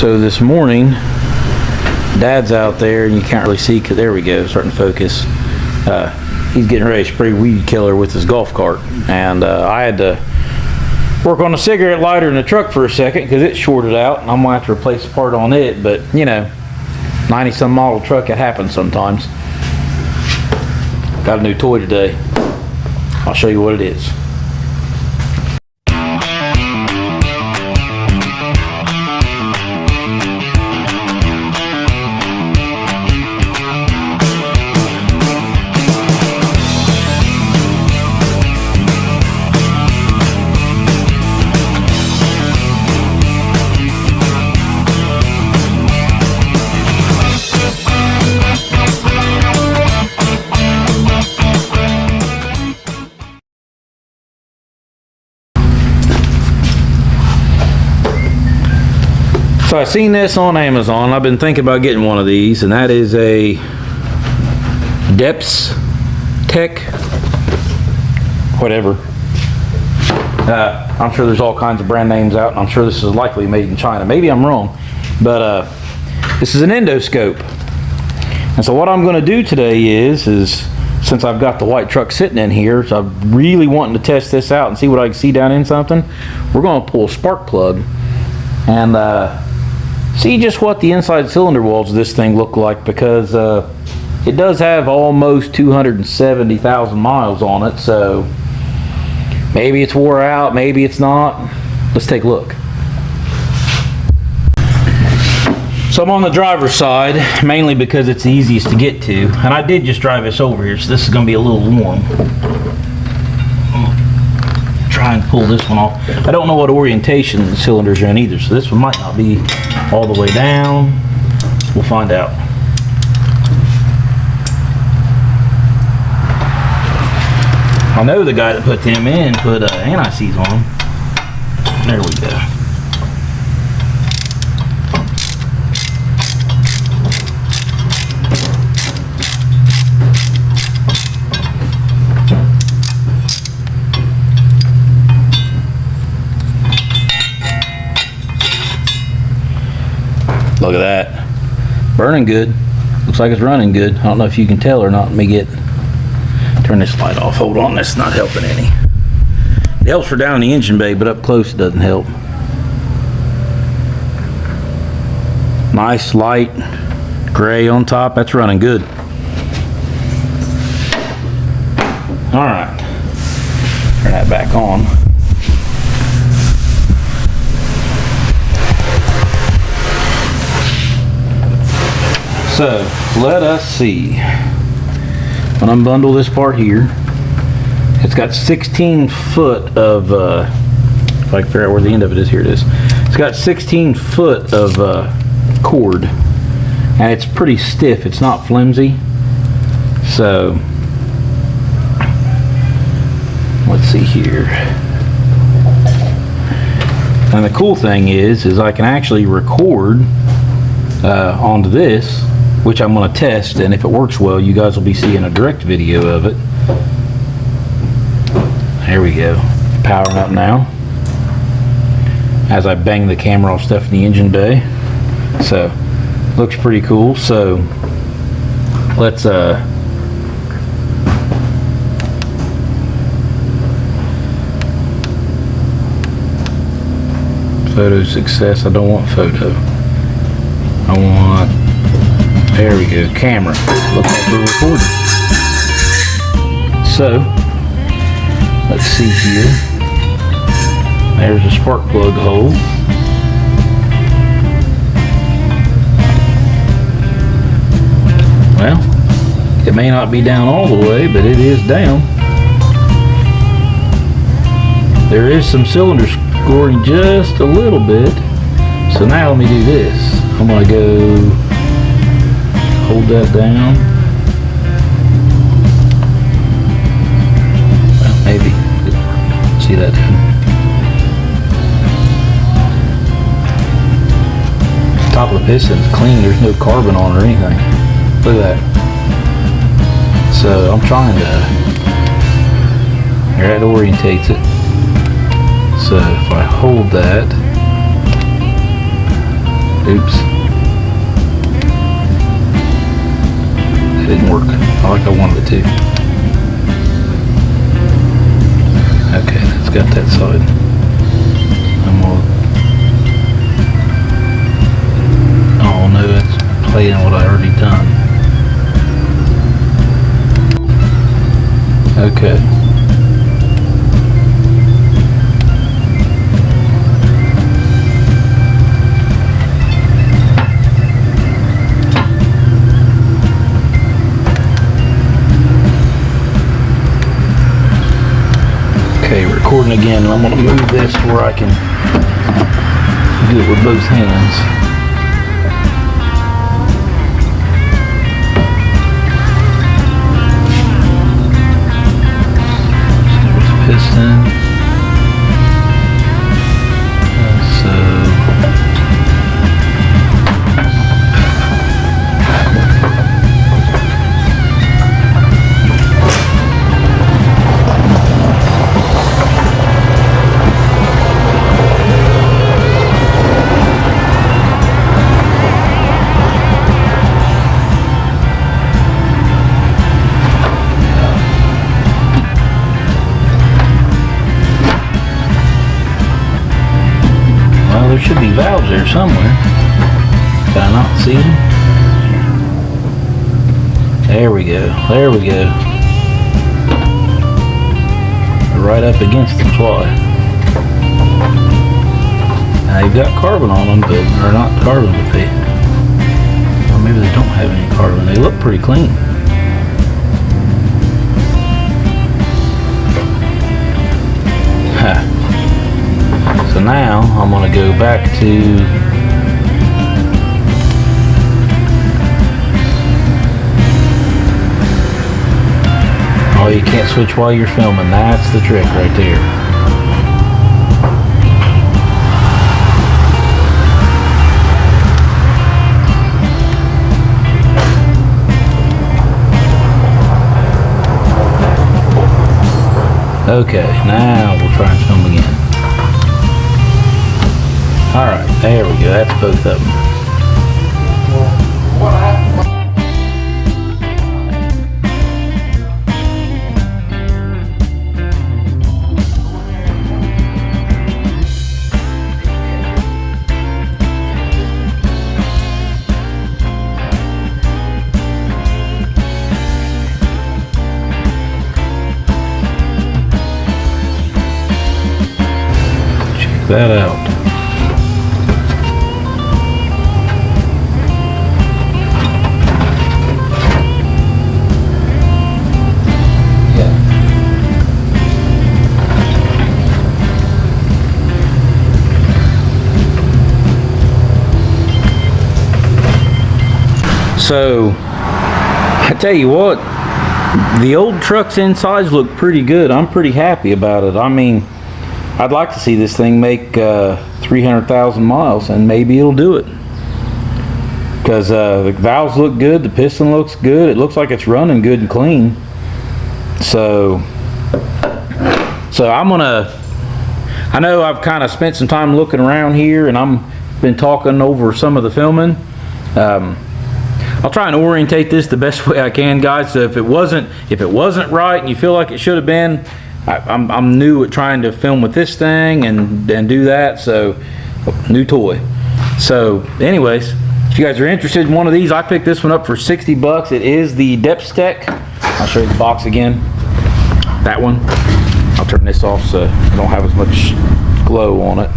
So this morning, Dad's out there, and you can't really see, cause there we go, starting to focus. He's getting ready to spray weed killer with his golf cart, and I had to work on the cigarette lighter in the truck for a second because it shorted out, and I'm gonna have to replace the part on it. But you know, 90-some model truck, it happens sometimes. Got a new toy today. I'll show you what it is. So I seen this on Amazon. I've been thinking about getting one of these, and that is a Depstech, whatever. I'm sure there's all kinds of brand names out, and I'm sure this is likely made in China. Maybe I'm wrong, but this is an endoscope. And so what I'm going to do today is since I've got the white truck sitting in here, so I'm really wanting to test this out and see what I can see down in something. We're going to pull a spark plug and see just what the inside cylinder walls of this thing look like, because it does have almost 270,000 miles on it, so maybe it's wore out, maybe it's not. Let's take a look. So I'm on the driver's side, mainly because it's the easiest to get to, and I did just drive this over here, so this is going to be a little warm. Try and pull this one off. I don't know what orientation the cylinders are in either, so this one might not be all the way down. We'll find out. I know the guy that put them in put anti-seize on them. There we go. Look at that. Burning good. Looks like it's running good. I don't know if you can tell or not. Let me turn this light off. Hold on, that's not helping any. It helps for down in the engine bay, but up close it doesn't help. Nice light gray on top. That's running good. All right. Turn that back on. So let us see. When I unbundle this part here, it's got 16 foot of, if I can figure out where the end of it is, here it is. It's got 16 foot of cord, and it's pretty stiff. It's not flimsy. So let's see here. And the cool thing is I can actually record onto this, which I'm going to test, and if it works well, you guys will be seeing a direct video of it. There we go. Powering up now as I bang the camera off stuff in the engine bay. So looks pretty cool. So let's photo success. I don't want photo. I want, there we go, camera. Looks like we're recording. So, let's see here. There's a spark plug hole. Well, it may not be down all the way, but it is down. There is some cylinder scoring just a little bit. So now let me do this. I'm going to go hold that down. Well, maybe. See that down. Top of the piston's clean. There's no carbon on it or anything. Look at that. So I'm trying to, here that orientates it. So if I hold that, Oops. That didn't work like I wanted it to. Okay, that's got that side. I'm gonna... Oh no, that's playing what I already done. Okay. Okay, recording again, and I'm going to move this to where I can do it with both hands. There's the piston. There should be valves there somewhere. Can I not see them? There we go. There we go. They're right up against the fly. Now they've got carbon on them, but they're not carbon, but they... Or maybe they don't have any carbon. They look pretty clean. Ha. So now I'm going to go back to oh, you can't switch while you're filming. That's the trick right there. Okay, now we'll try and film again. Alright, there we go. That's both of them. Check that out. So, I tell you what, the old truck's insides look pretty good. I'm pretty happy about it. I mean, I'd like to see this thing make 300,000 miles, and maybe it'll do it. Because the valves look good, the piston looks good, it looks like it's running good and clean. So I'm gonna, I know I've kind of spent some time looking around here, and I'm been talking over some of the filming. I'll try and orientate this the best way I can, guys. So if it wasn't right and you feel like it should have been, I'm new at trying to film with this thing and do that. So new toy. So anyways, if you guys are interested in one of these, I picked this one up for 60 bucks. It is the Depstech. I'll show you the box again. That one. I'll turn this off so I don't have as much glow on it.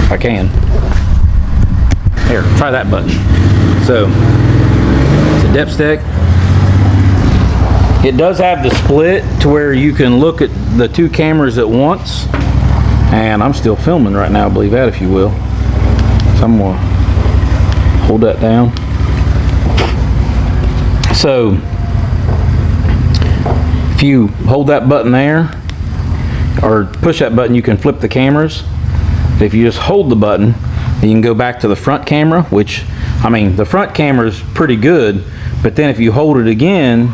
If I can. Here, try that button. So, it's a Depstech. It does have the split to where you can look at the two cameras at once. And I'm still filming right now, believe that if you will. So I'm gonna hold that down. So, if you hold that button there, or push that button, you can flip the cameras. If you just hold the button, you can go back to the front camera, which, I mean, the front camera is pretty good, but then if you hold it again,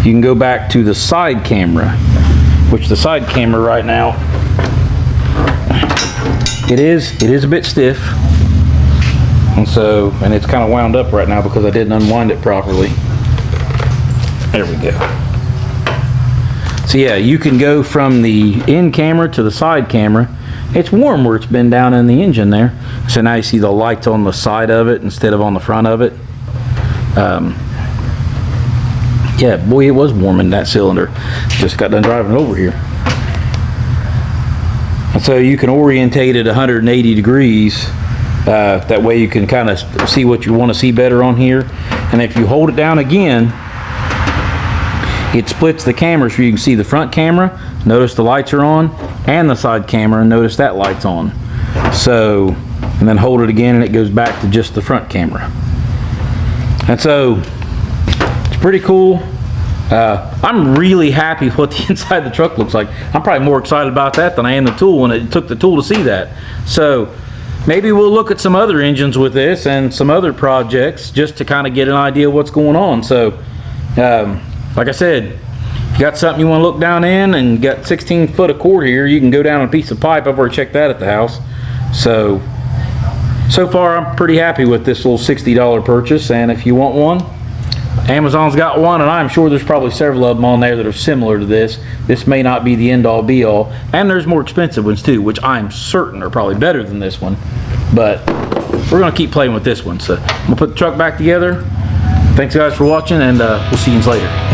you can go back to the side camera, which the side camera right now, it is a bit stiff. And it's kind of wound up right now because I didn't unwind it properly. There we go. So yeah, you can go from the in camera to the side camera. It's warm where it's been down in the engine there. So now you see the lights on the side of it instead of on the front of it. Yeah, boy, it was warm in that cylinder. Just got done driving it over here. And so you can orientate it 180 degrees. That way you can kind of see what you want to see better on here. And if you hold it down again, it splits the camera so you can see the front camera, notice the lights are on, and the side camera, and notice that light's on. So, and then hold it again and it goes back to just the front camera. And so, it's pretty cool. I'm really happy with what the inside of the truck looks like. I'm probably more excited about that than I am the tool when it took the tool to see that. So, maybe we'll look at some other engines with this and some other projects just to kind of get an idea of what's going on. So, like I said, if you got something you want to look down in and you got 16 foot of cord here, you can go down a piece of pipe. I've already checked that at the house. So far I'm pretty happy with this little $60 purchase, and if you want one, Amazon's got one, and I'm sure there's probably several of them on there that are similar to this. This may not be the end all be all, and there's more expensive ones too, which I'm certain are probably better than this one, but we're gonna keep playing with this one. So I'm gonna put the truck back together. Thanks guys for watching, and we'll see you later.